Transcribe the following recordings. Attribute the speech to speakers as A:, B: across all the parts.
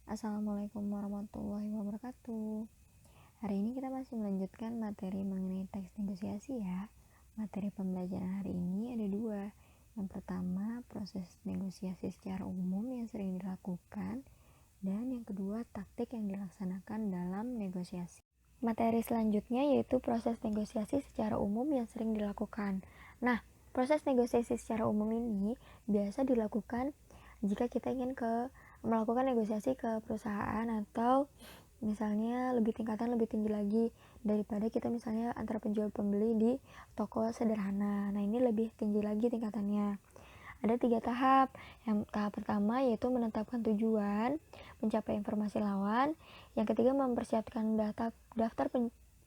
A: Assalamualaikum warahmatullahi wabarakatuh. Hari ini kita masih melanjutkan materi mengenai teks negosiasi ya. Materi pembelajaran hari ini ada dua. Yang pertama, proses negosiasi secara umum yang sering dilakukan. Dan yang kedua, taktik yang dilaksanakan dalam negosiasi. Materi selanjutnya yaitu proses negosiasi secara umum yang sering dilakukan. Nah, proses negosiasi secara umum ini biasa dilakukan jika kita ingin melakukan negosiasi ke perusahaan atau misalnya tinggi lagi daripada kita misalnya antara penjual pembeli di toko sederhana. Nah, ini lebih tinggi lagi tingkatannya. Ada 3 tahap. Yang tahap pertama yaitu menetapkan tujuan, mencapai informasi lawan. Yang ketiga, mempersiapkan daftar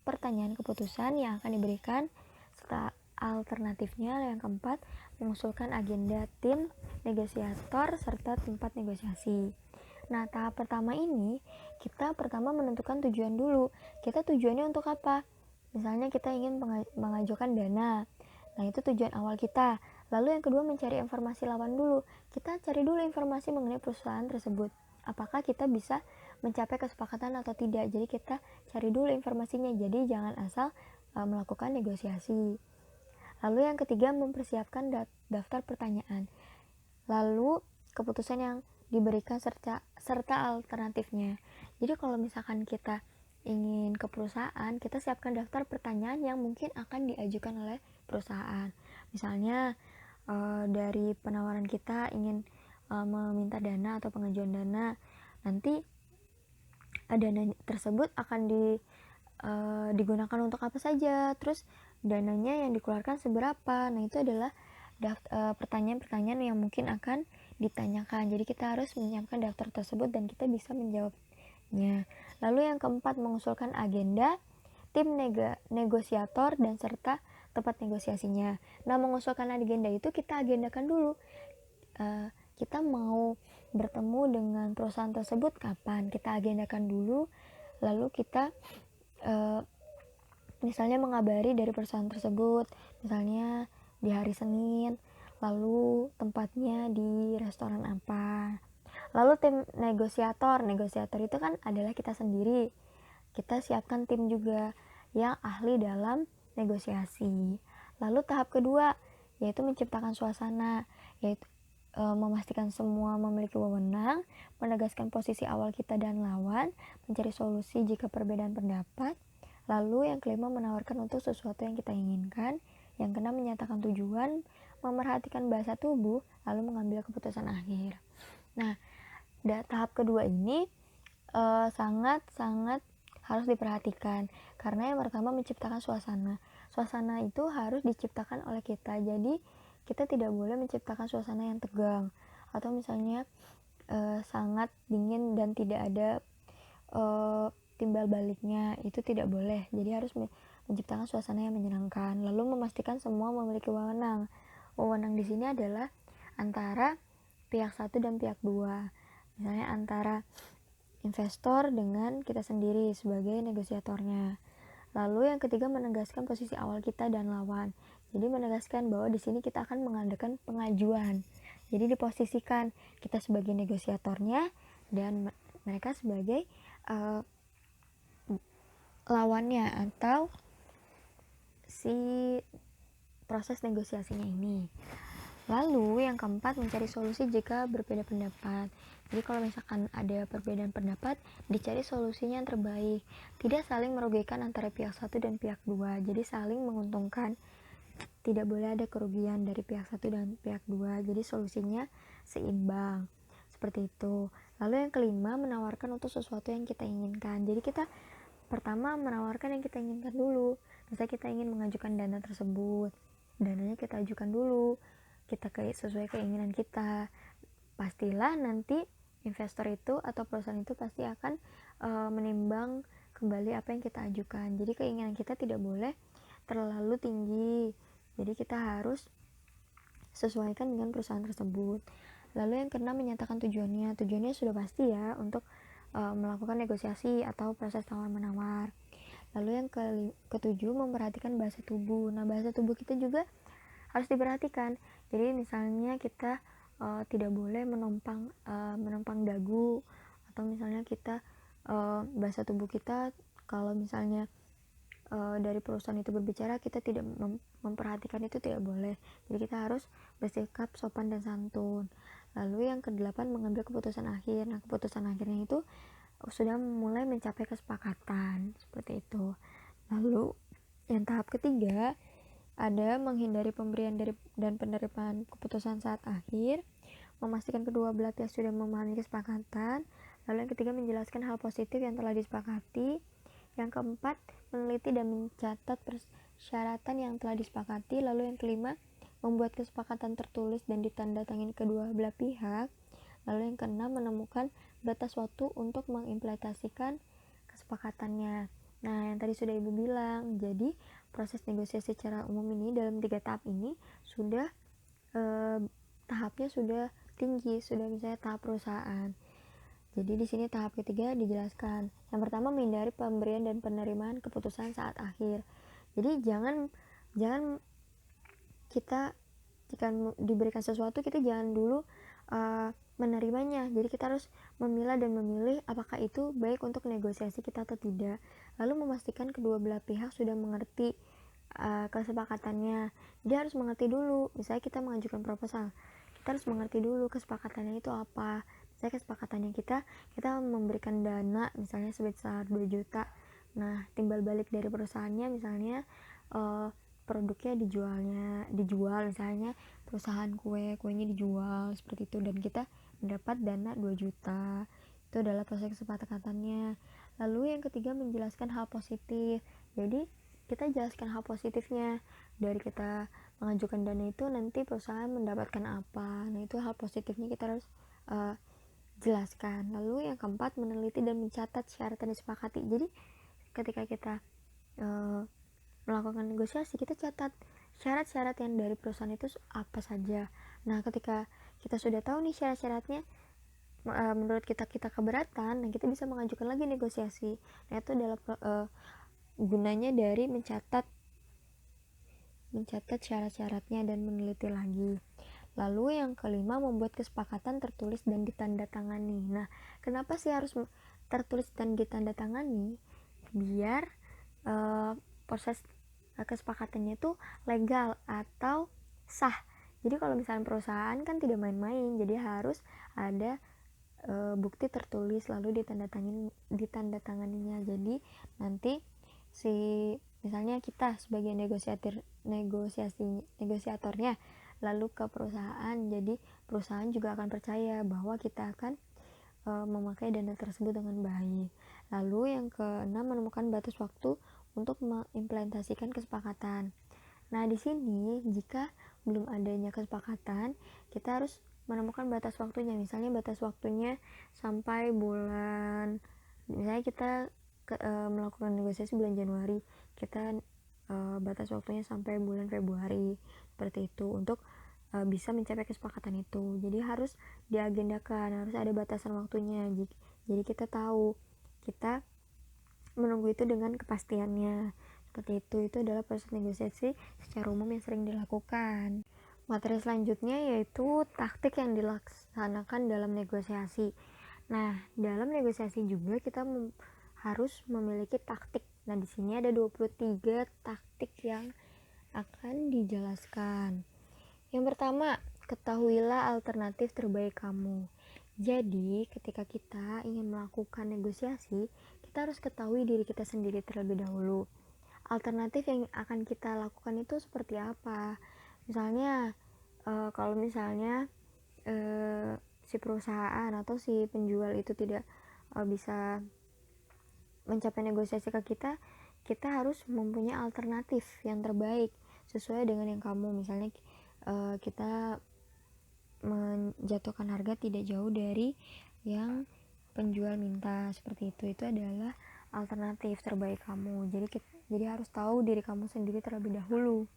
A: pertanyaan keputusan yang akan diberikan serta alternatifnya. Yang keempat, mengusulkan agenda tim negosiator serta tempat negosiasi. Nah, tahap pertama ini kita pertama menentukan tujuan dulu. Kita tujuannya untuk apa? Misalnya kita ingin mengajukan dana. Nah, itu tujuan awal kita. Lalu yang kedua, mencari informasi lawan dulu. Kita cari dulu informasi mengenai perusahaan tersebut. Apakah kita bisa mencapai kesepakatan atau tidak. Jadi kita cari dulu informasinya. Jadi jangan asal melakukan negosiasi. Lalu yang ketiga, mempersiapkan daftar pertanyaan. Lalu keputusan yang diberikan serta alternatifnya. Jadi kalau misalkan kita ingin ke perusahaan, kita siapkan daftar pertanyaan yang mungkin akan diajukan oleh perusahaan. Misalnya dari penawaran kita ingin meminta dana atau pengajuan dana, nanti dana tersebut akan digunakan untuk apa saja, terus dananya yang dikeluarkan seberapa. Nah, itu adalah pertanyaan-pertanyaan yang mungkin akan ditanyakan. Jadi kita harus menyiapkan daftar tersebut dan kita bisa menjawabnya. Lalu yang keempat, mengusulkan agenda tim negosiator dan serta tempat negosiasinya. Nah, mengusulkan agenda itu kita agendakan dulu. Kita mau bertemu dengan perusahaan tersebut kapan, kita agendakan dulu. Lalu kita misalnya mengabari dari perusahaan tersebut, misalnya di hari Senin, lalu tempatnya di restoran apa. Lalu tim negosiator itu kan adalah kita sendiri. Kita siapkan tim juga yang ahli dalam negosiasi. Lalu tahap kedua yaitu menciptakan suasana, yaitu memastikan semua memiliki wewenang, menegaskan posisi awal kita dan lawan, mencari solusi jika perbedaan pendapat. Lalu yang kelima, menawarkan untuk sesuatu yang kita inginkan. Yang keenam, menyatakan tujuan, memerhatikan bahasa tubuh, lalu mengambil keputusan akhir. Nah, tahap kedua ini sangat-sangat harus diperhatikan, karena yang pertama menciptakan suasana. Suasana itu harus diciptakan oleh kita. Jadi kita tidak boleh menciptakan suasana yang tegang atau misalnya sangat dingin dan tidak ada timbal baliknya, itu tidak boleh. Jadi harus menciptakan suasana yang menyenangkan. Lalu memastikan semua memiliki wewenang. Wewenang di sini adalah antara pihak satu dan pihak dua. Misalnya antara investor dengan kita sendiri sebagai negosiatornya. Lalu yang ketiga, menegaskan posisi awal kita dan lawan. Jadi menegaskan bahwa di sini kita akan mengadakan pengajuan. Jadi diposisikan kita sebagai negosiatornya dan mereka sebagai lawannya atau si proses negosiasinya ini. Lalu yang keempat, mencari solusi jika berbeda pendapat. Jadi kalau misalkan ada perbedaan pendapat, dicari solusinya yang terbaik. Tidak saling merugikan antara pihak satu dan pihak dua. Jadi saling menguntungkan. Tidak boleh ada kerugian dari pihak satu dan pihak dua. Jadi solusinya seimbang. Seperti itu. Lalu yang kelima, menawarkan untuk sesuatu yang kita inginkan. Jadi kita pertama menawarkan yang kita inginkan dulu. Misalnya kita ingin mengajukan dana tersebut, dananya kita ajukan dulu, kita sesuai keinginan kita. Pastilah nanti investor itu atau perusahaan itu pasti akan menimbang kembali apa yang kita ajukan. Jadi keinginan kita tidak boleh terlalu tinggi, jadi kita harus sesuaikan dengan perusahaan tersebut. Lalu yang keenam, menyatakan tujuannya sudah pasti ya, untuk melakukan negosiasi atau proses tawar-menawar. Lalu yang ketujuh, memperhatikan bahasa tubuh. Nah, bahasa tubuh kita juga harus diperhatikan. Jadi misalnya kita tidak boleh menompang dagu atau misalnya kita bahasa tubuh kita, kalau misalnya dari perusahaan itu berbicara, kita tidak memperhatikan, itu tidak boleh. Jadi kita harus bersikap sopan dan santun. Lalu yang kedelapan, mengambil keputusan akhir. Nah, keputusan akhirnya itu sudah mulai mencapai kesepakatan, seperti itu. Lalu yang tahap ketiga ada menghindari pemberian dan penerimaan keputusan saat akhir, memastikan kedua belah pihak sudah memahami kesepakatan. Lalu yang ketiga, menjelaskan hal positif yang telah disepakati. Yang keempat, meneliti dan mencatat persyaratan yang telah disepakati. Lalu yang kelima, membuat kesepakatan tertulis dan ditandatangani kedua belah pihak. Lalu yang keenam, menemukan batas waktu untuk mengimplementasikan kesepakatannya. Nah, yang tadi sudah Ibu bilang, jadi proses negosiasi secara umum ini dalam 3 tahap ini sudah tahapnya sudah tinggi, sudah misalnya tahap perusahaan. Jadi di sini tahap ketiga dijelaskan. Yang pertama, menghindari pemberian dan penerimaan keputusan saat akhir. Jadi jangan kita jika diberikan sesuatu, kita jangan dulu menerimanya. Jadi kita harus memilah dan memilih apakah itu baik untuk negosiasi kita atau tidak. Lalu memastikan kedua belah pihak sudah mengerti kesepakatannya. Dia harus mengerti dulu. Misalnya kita mengajukan proposal, kita harus mengerti dulu kesepakatannya itu apa. Misalnya kesepakatannya kita memberikan dana misalnya sebesar 2 juta. Nah, timbal balik dari perusahaannya misalnya produknya dijual, misalnya perusahaan kuenya dijual seperti itu, dan kita mendapat dana 2 juta. Itu adalah proses kesepakatannya. Lalu yang ketiga, menjelaskan hal positif. Jadi kita jelaskan hal positifnya. Dari kita mengajukan dana itu nanti perusahaan mendapatkan apa. Nah, itu hal positifnya kita harus jelaskan. Lalu yang keempat, meneliti dan mencatat syarat yang disepakati. Jadi ketika kita melakukan negosiasi, kita catat syarat-syarat yang dari perusahaan itu apa saja. Nah, ketika kita sudah tahu nih syarat-syaratnya, menurut kita keberatan, nah kita bisa mengajukan lagi negosiasi. Nah, itu adalah gunanya dari mencatat syarat-syaratnya dan meneliti lagi. Lalu yang kelima, membuat kesepakatan tertulis dan ditandatangani. Nah, kenapa sih harus tertulis dan ditandatangani? Biar proses kesepakatannya itu legal atau sah. Jadi kalau misalnya perusahaan kan tidak main-main, jadi harus ada bukti tertulis lalu ditandatanganinya. Jadi nanti misalnya kita sebagai negosiatornya lalu ke perusahaan, jadi perusahaan juga akan percaya bahwa kita akan memakai dana tersebut dengan baik. Lalu yang keenam, menemukan batas waktu untuk mengimplementasikan kesepakatan. Nah, di sini jika belum adanya kesepakatan, kita harus menemukan batas waktunya. Misalnya batas waktunya sampai bulan, misalnya kita melakukan negosiasi bulan Januari, kita batas waktunya sampai bulan Februari, seperti itu, untuk bisa mencapai kesepakatan itu. Jadi harus diagendakan, harus ada batasan waktunya. Jadi kita tahu, kita menunggu itu dengan kepastiannya. Seperti itu adalah proses negosiasi secara umum yang sering dilakukan. Materi selanjutnya yaitu taktik yang dilaksanakan dalam negosiasi. Nah, dalam negosiasi juga kita harus memiliki taktik. Nah, di sini ada 23 taktik yang akan dijelaskan. Yang pertama, ketahuilah alternatif terbaik kamu. Jadi, ketika kita ingin melakukan negosiasi, kita harus ketahui diri kita sendiri terlebih dahulu. Alternatif yang akan kita lakukan itu seperti apa? Misalnya, kalau misalnya si perusahaan atau si penjual itu tidak bisa mencapai negosiasi ke kita, kita harus mempunyai alternatif yang terbaik sesuai dengan yang kamu. Misalnya kita menjatuhkan harga tidak jauh dari yang penjual minta, seperti itu adalah alternatif terbaik kamu. Jadi harus tahu diri kamu sendiri terlebih dahulu.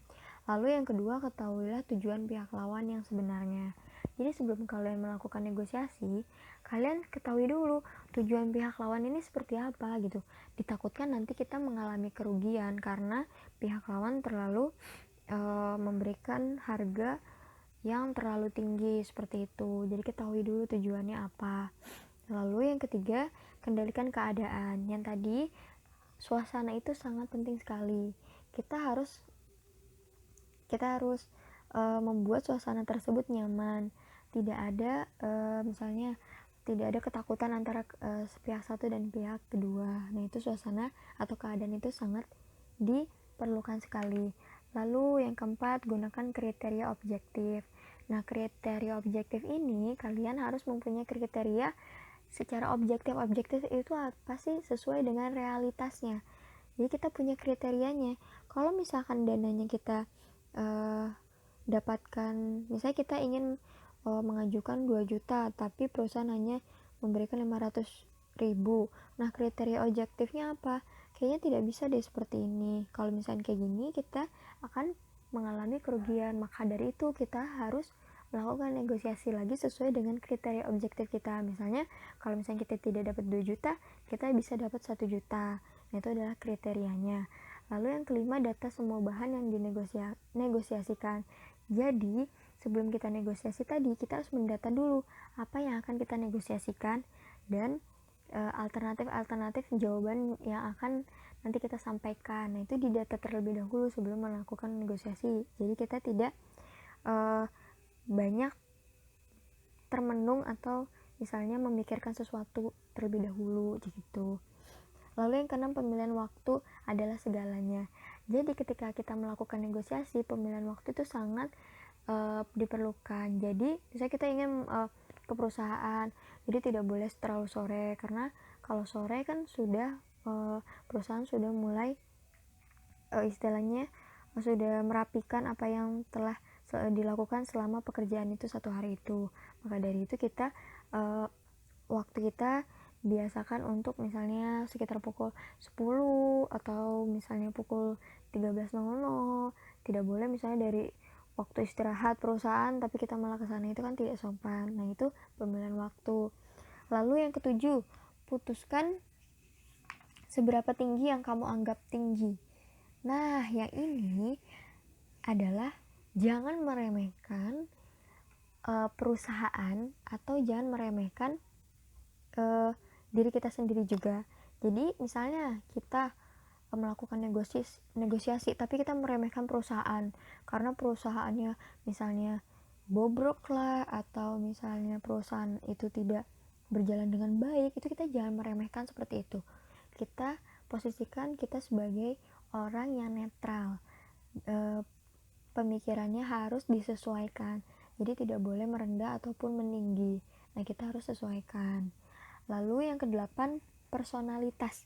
A: Lalu yang kedua, ketahuilah tujuan pihak lawan yang sebenarnya. Jadi sebelum kalian melakukan negosiasi, kalian ketahui dulu tujuan pihak lawan ini seperti apa gitu. Ditakutkan nanti kita mengalami kerugian karena pihak lawan terlalu memberikan harga yang terlalu tinggi, seperti itu. Jadi ketahui dulu tujuannya apa. Lalu yang ketiga, kendalikan keadaan. Yang tadi, suasana itu sangat penting sekali. Kita harus membuat suasana tersebut nyaman. Tidak ada misalnya tidak ada ketakutan antara pihak satu dan pihak kedua. Nah, itu suasana atau keadaan itu sangat diperlukan sekali. Lalu yang keempat, gunakan kriteria objektif. Nah, kriteria objektif ini kalian harus mempunyai kriteria secara objektif. Objektif itu apa sih? Sesuai dengan realitasnya. Jadi kita punya kriterianya. Kalau misalkan dananya kita dapatkan, misalnya kita ingin mengajukan 2 juta tapi perusahaan hanya memberikan 500.000. Nah, kriteria objektifnya apa? Kayaknya tidak bisa deh seperti ini. Kalau misalnya kayak gini, kita akan mengalami kerugian. Maka dari itu kita harus melakukan negosiasi lagi sesuai dengan kriteria objektif kita. Misalnya kalau misalnya kita tidak dapat 2 juta, kita bisa dapat 1 juta. Nah, itu adalah kriterianya. Lalu yang kelima, data semua bahan yang dinegosiasikan. Jadi sebelum kita negosiasi tadi, kita harus mendata dulu apa yang akan kita negosiasikan dan alternatif jawaban yang akan nanti kita sampaikan. Nah, itu didata terlebih dahulu sebelum melakukan negosiasi. Jadi kita tidak banyak termenung atau misalnya memikirkan sesuatu terlebih dahulu gitu. Lalu yang keenam, pemilihan waktu adalah segalanya. Jadi ketika kita melakukan negosiasi, pemilihan waktu itu sangat diperlukan. Jadi misalnya kita ingin ke perusahaan, jadi tidak boleh terlalu sore, karena kalau sore kan sudah perusahaan sudah mulai istilahnya sudah merapikan apa yang telah dilakukan selama pekerjaan itu satu hari itu. Maka dari itu kita waktu kita biasakan untuk misalnya sekitar pukul 10 atau misalnya pukul 13.00. Tidak boleh misalnya dari waktu istirahat perusahaan tapi kita malah ke sana, itu kan tidak sopan. Nah, itu pemilihan waktu. Lalu yang ketujuh, putuskan seberapa tinggi yang kamu anggap tinggi. Nah, yang ini adalah jangan meremehkan perusahaan atau jangan meremehkan diri kita sendiri juga. Jadi misalnya kita melakukan negosiasi tapi kita meremehkan perusahaan karena perusahaannya misalnya bobrok lah, atau misalnya perusahaan itu tidak berjalan dengan baik, itu kita jangan meremehkan seperti itu. Kita posisikan kita sebagai orang yang netral. Pemikirannya harus disesuaikan, jadi tidak boleh merendah ataupun meninggi. Nah, kita harus sesuaikan. Lalu yang kedelapan, personalitas.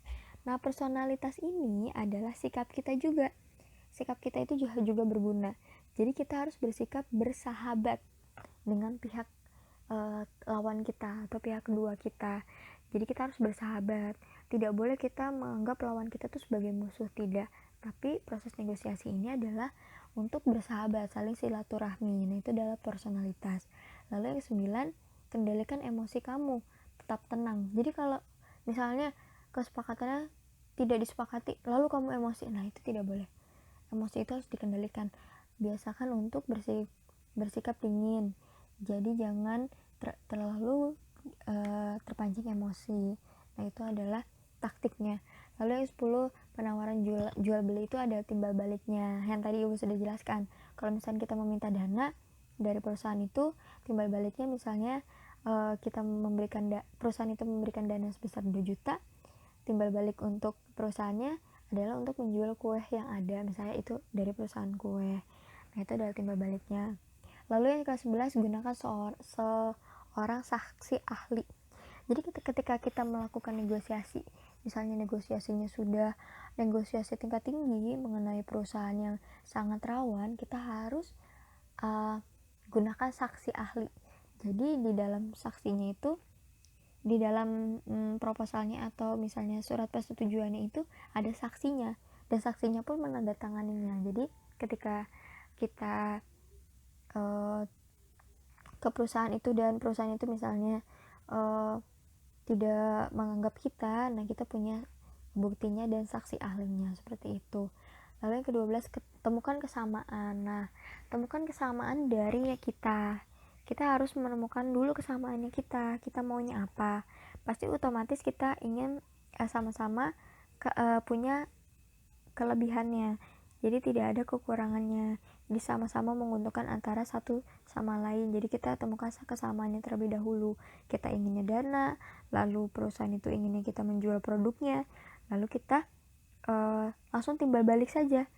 A: Nah, personalitas ini adalah sikap kita juga. Sikap kita itu juga berguna. Jadi kita harus bersikap bersahabat dengan pihak lawan kita atau pihak kedua kita. Jadi kita harus bersahabat. Tidak boleh kita menganggap lawan kita itu sebagai musuh, tidak. Tapi proses negosiasi ini adalah untuk bersahabat, saling silaturahmi. Nah, itu adalah personalitas. Lalu yang kesembilan, kendalikan emosi kamu. Tetap tenang. Jadi kalau misalnya kesepakatannya tidak disepakati lalu kamu emosi, nah itu tidak boleh. Emosi itu harus dikendalikan. Biasakan untuk bersikap dingin. Jadi jangan terlalu terpancing emosi. Nah, itu adalah taktiknya. Lalu yang 10, penawaran jual beli itu ada timbal baliknya. Yang tadi Ibu sudah jelaskan. Kalau misalnya kita meminta dana dari perusahaan itu, timbal baliknya misalnya kita memberikan perusahaan itu memberikan dana sebesar 2 juta, timbal balik untuk perusahaannya adalah untuk menjual kue yang ada, misalnya itu dari perusahaan kue. Nah, itu adalah timbal baliknya. Lalu yang ke-11, gunakan seorang saksi ahli. Jadi ketika kita melakukan negosiasi, misalnya negosiasinya sudah negosiasi tingkat tinggi mengenai perusahaan yang sangat rawan, kita harus gunakan saksi ahli. Jadi di dalam saksinya itu, di dalam proposalnya atau misalnya surat persetujuannya itu ada saksinya, dan saksinya pun menandatanganinya. Jadi ketika kita ke perusahaan itu dan perusahaan itu misalnya tidak menganggap kita, nah kita punya buktinya dan saksi ahlinya, seperti itu. Lalu yang ke-12, temukan kesamaan. Nah, temukan kesamaan dari kita harus menemukan dulu kesamaannya kita maunya apa. pasti otomatis kita ingin sama-sama punya kelebihannya, jadi tidak ada kekurangannya, jadi sama-sama menguntungkan antara satu sama lain. Jadi kita temukan kesamaannya terlebih dahulu. Kita inginnya dana, lalu perusahaan itu inginnya kita menjual produknya, lalu kita langsung timbal balik saja,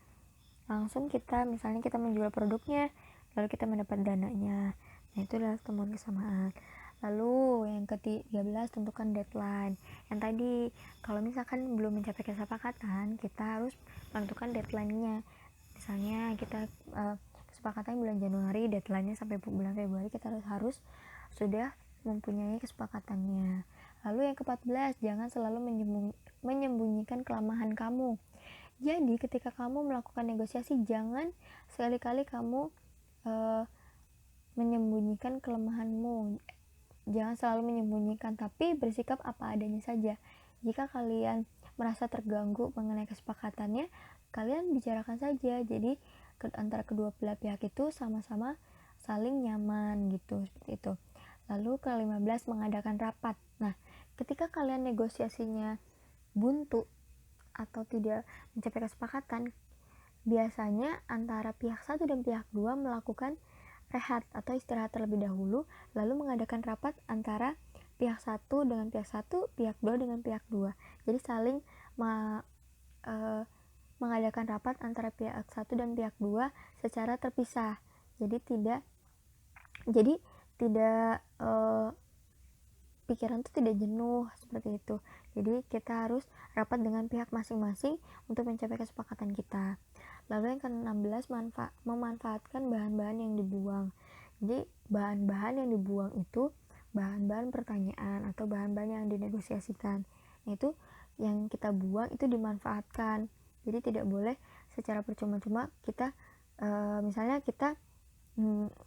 A: langsung kita misalnya kita menjual produknya, lalu kita mendapat dananya. Nah, itu adalah temuan kesamaan. Lalu yang ke-13, tentukan deadline. Yang tadi, kalau misalkan belum mencapai kesepakatan, kita harus menentukan deadline-nya. Misalnya kita kesepakatan bulan Januari, deadline-nya sampai bulan Februari, kita harus sudah mempunyai kesepakatannya. Lalu yang ke-14, jangan selalu menyembunyikan kelemahan kamu. Jadi ketika kamu melakukan negosiasi, jangan sekali-kali kamu menyembunyikan kelemahanmu. Jangan selalu menyembunyikan, tapi bersikap apa adanya saja. Jika kalian merasa terganggu mengenai kesepakatannya, kalian bicarakan saja. Jadi antara kedua belah pihak itu sama-sama saling nyaman gitu, seperti itu. Lalu ke-15, mengadakan rapat. Nah, ketika kalian negosiasinya buntu atau tidak mencapai kesepakatan, biasanya antara pihak satu dan pihak dua melakukan rehat atau istirahat terlebih dahulu, lalu mengadakan rapat antara pihak satu dengan pihak satu, pihak dua dengan pihak dua. Jadi saling mengadakan rapat antara pihak satu dan pihak dua secara terpisah. Jadi tidak pikiran itu tidak jenuh seperti itu. Jadi kita harus rapat dengan pihak masing-masing untuk mencapai kesepakatan kita. Lalu yang ke-16, memanfaatkan bahan-bahan yang dibuang. Jadi bahan-bahan yang dibuang itu bahan-bahan pertanyaan atau bahan-bahan yang dinegosiasikan. Nah, itu yang kita buang itu dimanfaatkan. Jadi tidak boleh secara percuma-cuma kita misalnya kita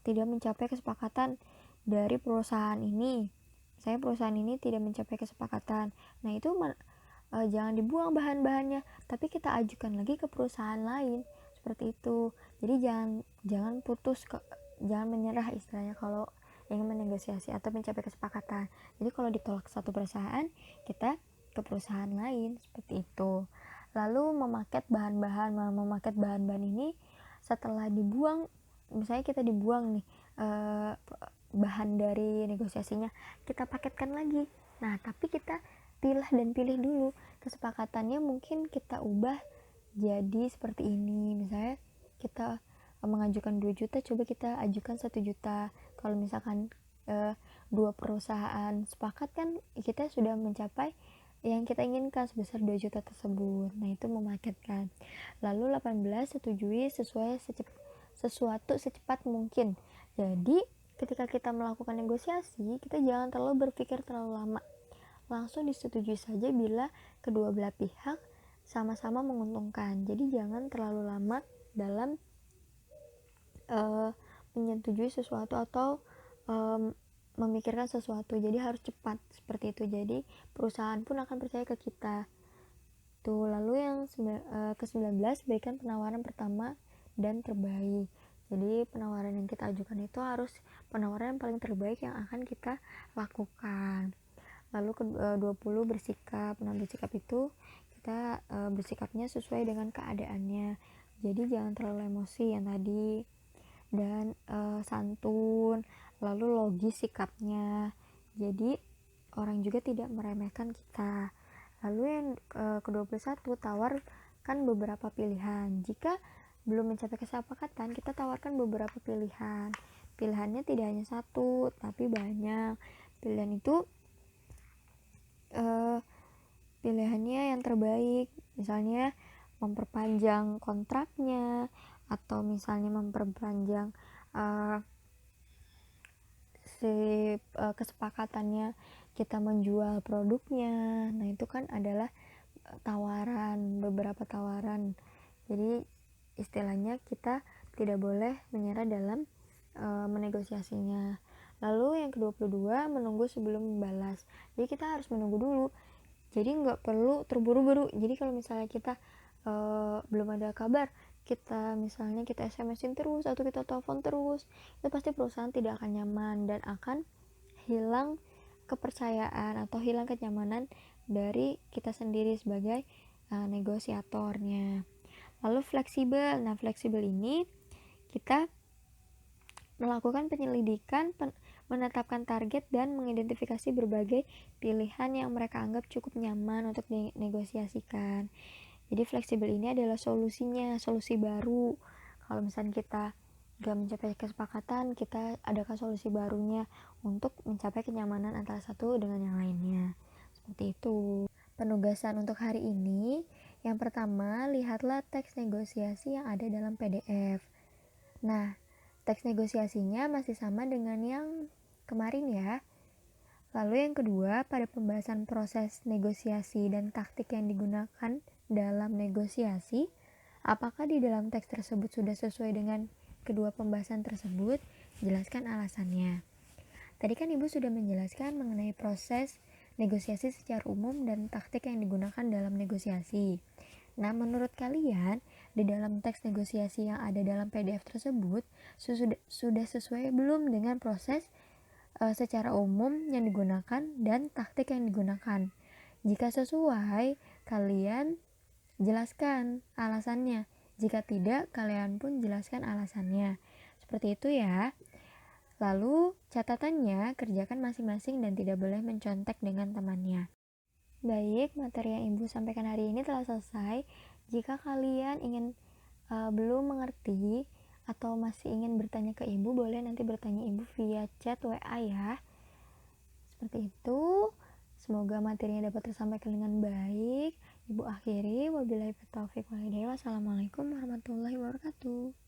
A: tidak mencapai kesepakatan dari perusahaan ini. Saya perusahaan ini tidak mencapai kesepakatan. Nah, itu jangan dibuang bahan-bahannya, tapi kita ajukan lagi ke perusahaan lain, seperti itu. Jadi jangan jangan menyerah istilahnya kalau ingin menegosiasi atau mencapai kesepakatan. Jadi kalau ditolak satu perusahaan, kita ke perusahaan lain, seperti itu. Lalu memaket bahan-bahan ini setelah dibuang, misalnya kita dibuang nih bahan dari negosiasinya, kita paketkan lagi. Nah, tapi kita pilih dulu kesepakatannya, mungkin kita ubah jadi seperti ini. Misalnya kita mengajukan 2 juta, coba kita ajukan 1 juta. Kalau misalkan dua perusahaan sepakat, kan kita sudah mencapai yang kita inginkan sebesar 2 juta tersebut. Nah, itu memaketkan. Lalu 18, setujui sesuatu secepat mungkin. Jadi ketika kita melakukan negosiasi, kita jangan terlalu berpikir terlalu lama, langsung disetujui saja bila kedua belah pihak sama-sama menguntungkan. Jadi jangan terlalu lama dalam menyetujui sesuatu atau memikirkan sesuatu. Jadi harus cepat, seperti itu. Jadi perusahaan pun akan percaya ke kita. Tuh, lalu yang ke-19, berikan penawaran pertama dan terbaik. Jadi penawaran yang kita ajukan itu harus penawaran yang paling terbaik yang akan kita lakukan. Lalu ke-20, bersikap. Nah, bersikap itu kita bersikapnya sesuai dengan keadaannya. Jadi jangan terlalu emosi yang tadi, dan santun, lalu logis sikapnya. Jadi orang juga tidak meremehkan kita. Lalu yang ke-21, tawarkan beberapa pilihan. Jika belum mencapai kesepakatan, kita tawarkan beberapa pilihan. Pilihannya tidak hanya satu, tapi banyak. Pilihan itu pilihannya yang terbaik. Misalnya memperpanjang kontraknya, atau misalnya memperpanjang kesepakatannya kita menjual produknya. Nah, itu kan adalah beberapa tawaran. Jadi istilahnya kita tidak boleh menyerah dalam menegosiasinya. Lalu yang ke-22, menunggu sebelum membalas. Jadi kita harus menunggu dulu. Jadi nggak perlu terburu-buru. Jadi kalau misalnya kita belum ada kabar, kita SMS-in terus atau kita telepon terus, itu pasti perusahaan tidak akan nyaman dan akan hilang kepercayaan atau hilang kenyamanan dari kita sendiri sebagai negosiatornya. Lalu fleksibel. Nah, fleksibel ini kita melakukan penyelidikan, menetapkan target, dan mengidentifikasi berbagai pilihan yang mereka anggap cukup nyaman untuk dinegosiasikan. Jadi fleksibel ini adalah solusinya, solusi baru. Kalau misalnya kita gak mencapai kesepakatan, kita adakan solusi barunya untuk mencapai kenyamanan antara satu dengan yang lainnya. Seperti itu. Penugasan untuk hari ini, yang pertama, lihatlah teks negosiasi yang ada dalam PDF. Nah, teks negosiasinya masih sama dengan yang kemarin ya. Lalu yang kedua, pada pembahasan proses negosiasi dan taktik yang digunakan dalam negosiasi, apakah di dalam teks tersebut sudah sesuai dengan kedua pembahasan tersebut? Jelaskan alasannya. Tadi kan Ibu sudah menjelaskan mengenai proses negosiasi secara umum dan taktik yang digunakan dalam negosiasi. Nah, menurut kalian, di dalam teks negosiasi yang ada dalam PDF tersebut, sudah sesuai belum dengan proses secara umum yang digunakan dan taktik yang digunakan? Jika sesuai, kalian jelaskan alasannya. Jika tidak, kalian pun jelaskan alasannya. Seperti itu ya. Lalu, catatannya kerjakan masing-masing dan tidak boleh mencontek dengan temannya. Baik, materi yang Ibu sampaikan hari ini telah selesai. Jika kalian ingin belum mengerti atau masih ingin bertanya ke Ibu, boleh nanti bertanya Ibu via chat WA ya. Seperti itu. Semoga materinya dapat tersampaikan dengan baik. Ibu akhiri, wabillahi taufiq wal hidayah. Wassalamualaikum warahmatullahi wabarakatuh.